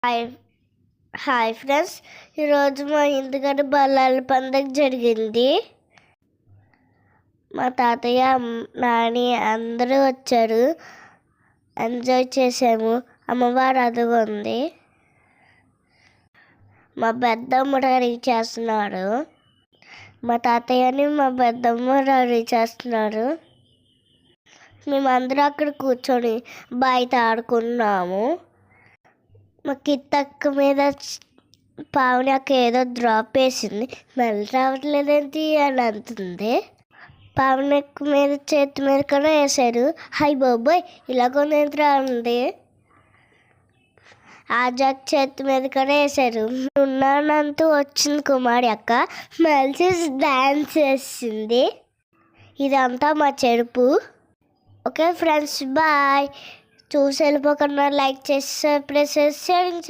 Hi hi friends, ఈరోజు మా ఇంటికాడ బల్లాల పండుగ జరిగింది. మా తాతయ్య నాని అందరూ వచ్చారు. ఎంజాయ్ చేసాము. అమ్మవారు అదుగుంది. మా పెద్దమ్మ రెడీ చేస్తున్నారు. మా తాతయ్యని మా పెద్దమ్మ రెడీ చేస్తున్నారు. మేమందరం అక్కడ కూర్చొని బయట ఆడుకున్నాము. మా కిత్తక్క మీద పావునక్క ఏదో డ్రాప్ వేసింది. మళ్ళీ రావట్లేదేంటి అని అంటుంది. పావునక్క మీద చేతి మీద కూడా వేసారు. హై బాబోయ్, ఇలాగొనేంద్రా ఉంది. ఆజాక్ చేతి మీద కూడా వేసారు. ఉన్నానంటూ వచ్చింది కుమారి అక్క. మళ్ళీ డ్యాన్స్ చేసింది. ఇదంతా మా చెరుపు. Okay friends, bye. చూసి వెళ్ళిపోకుండా లైక్ చేసి ప్రెస్ షేరింగ్